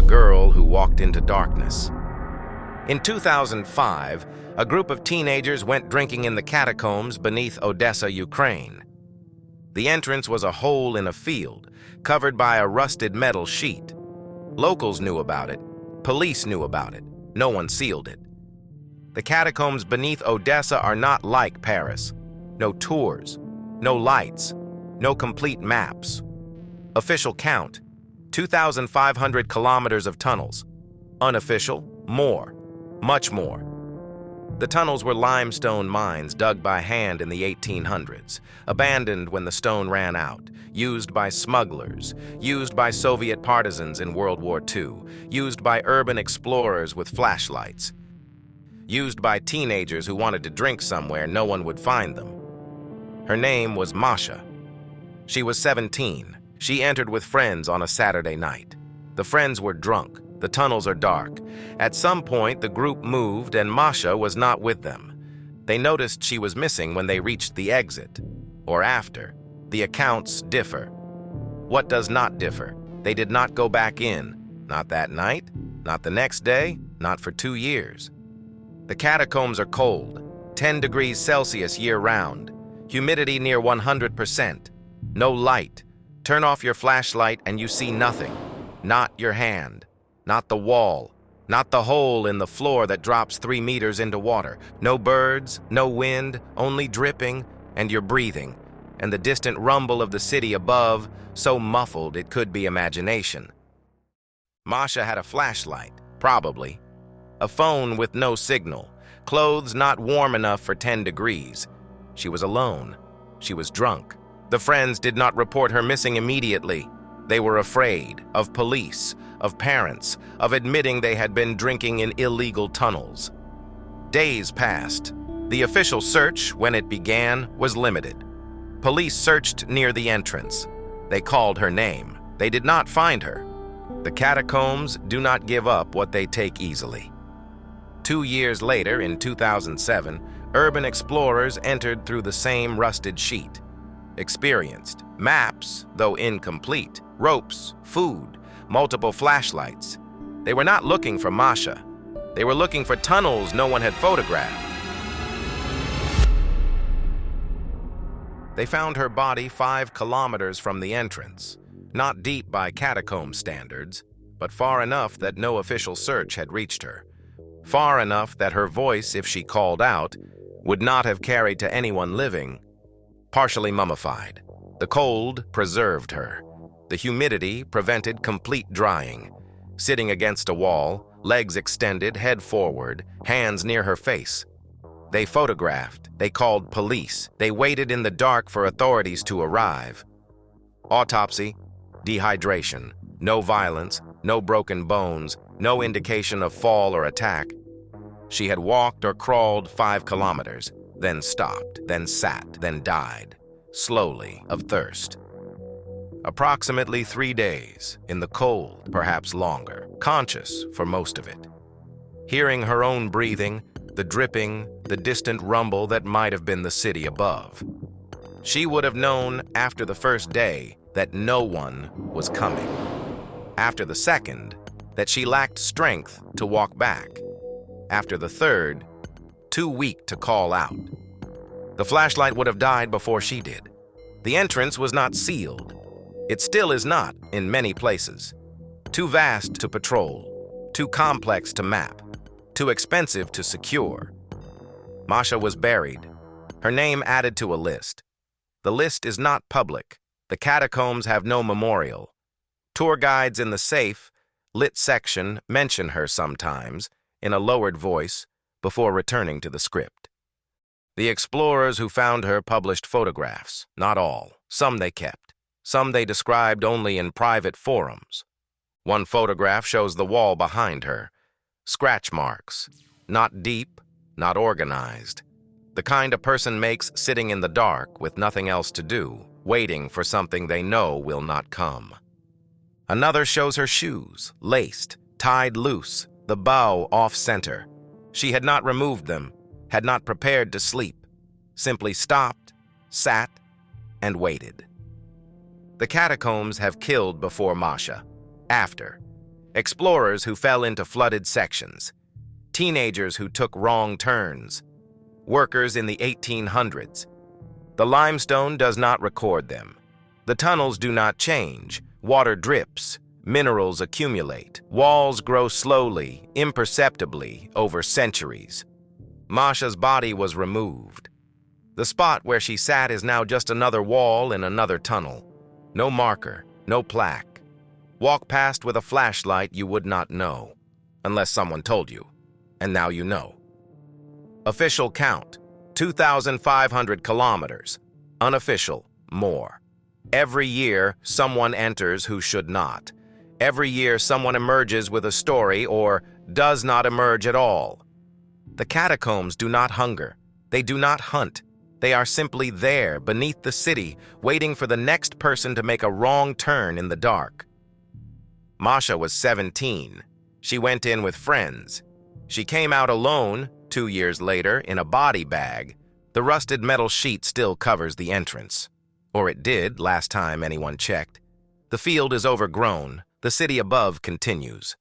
the girl who walked into darkness. In 2005, a group of teenagers went drinking in the catacombs beneath Odessa, Ukraine. The entrance was a hole in a field, covered by a rusted metal sheet. Locals knew about it. Police knew about it. No one sealed it. The catacombs beneath Odessa are not like Paris. No tours, no lights, no complete maps. Official count, 2,500 kilometers of tunnels. Unofficial, more, much more. The tunnels were limestone mines dug by hand in the 1800s, abandoned when the stone ran out, used by smugglers, used by Soviet partisans in World War II, used by urban explorers with flashlights, used by teenagers who wanted to drink somewhere no one would find them. Her name was Masha. She was 17. She entered with friends on a Saturday night. The friends were drunk. The tunnels are dark. At some point, the group moved and Masha was not with them. They noticed she was missing when they reached the exit, or after. The accounts differ. What does not differ? They did not go back in. Not that night, not the next day, not for 2 years. The catacombs are cold, 10 degrees Celsius year-round, humidity near 100%, no light. Turn off your flashlight and you see nothing, not your hand. Not the wall, not the hole in the floor that drops 3 meters into water. No birds, no wind, only dripping, and your breathing, and the distant rumble of the city above, so muffled it could be imagination. Masha had a flashlight, probably. A phone with no signal, clothes not warm enough for 10 degrees. She was alone. She was drunk. The friends did not report her missing immediately. They were afraid of police, of parents, of admitting they had been drinking in illegal tunnels. Days passed. The official search, when it began, was limited. Police searched near the entrance. They called her name. They did not find her. The catacombs do not give up what they take easily. 2 years later, in 2007, urban explorers entered through the same rusted sheet. Experienced. Maps, though incomplete. Ropes, food, multiple flashlights. They were not looking for Masha. They were looking for tunnels no one had photographed. They found her body 5 kilometers from the entrance, not deep by catacomb standards, but far enough that no official search had reached her. Far enough that her voice, if she called out, would not have carried to anyone living. Partially mummified. The cold preserved her. The humidity prevented complete drying. Sitting against a wall, legs extended, head forward, hands near her face. They photographed. They called police. They waited in the dark for authorities to arrive. Autopsy, dehydration, no violence, no broken bones, no indication of fall or attack. She had walked or crawled 5 kilometers, then stopped, then sat, then died, slowly, of thirst. Approximately 3 days, in the cold, perhaps longer, conscious for most of it. Hearing her own breathing, the dripping, the distant rumble that might have been the city above. She would have known after the first day that no one was coming. After the second, that she lacked strength to walk back. After the third, too weak to call out. The flashlight would have died before she did. The entrance was not sealed. It still is not in many places. Too vast to patrol, too complex to map, too expensive to secure. Masha was buried, her name added to a list. The list is not public. The catacombs have no memorial. Tour guides in the safe, lit section mention her sometimes, in a lowered voice, before returning to the script. The explorers who found her published photographs, not all. Some they kept. Some they described only in private forums. One photograph shows the wall behind her. Scratch marks. Not deep, not organized. The kind a person makes sitting in the dark with nothing else to do, waiting for something they know will not come. Another shows her shoes, laced, tied loose, the bow off-center. She had not removed them, had not prepared to sleep, simply stopped, sat, and waited. The catacombs have killed before Masha. After. explorers who fell into flooded sections, teenagers who took wrong turns, workers in the 1800s. The limestone does not record them. The tunnels do not change. Water drips. Minerals accumulate. Walls grow slowly, imperceptibly, over centuries. Masha's body was removed. The spot where she sat is now just another wall in another tunnel. No marker, no plaque. Walk past with a flashlight, you would not know, unless someone told you. And now you know. Official count, 2,500 kilometers. Unofficial, more. Every year, someone enters who should not. Every year, someone emerges with a story or does not emerge at all. The catacombs do not hunger. They do not hunt. They are simply there, beneath the city, waiting for the next person to make a wrong turn in the dark. Masha was 17. She went in with friends. She came out alone, 2 years later, in a body bag. The rusted metal sheet still covers the entrance. Or it did, last time anyone checked. The field is overgrown. The city above continues.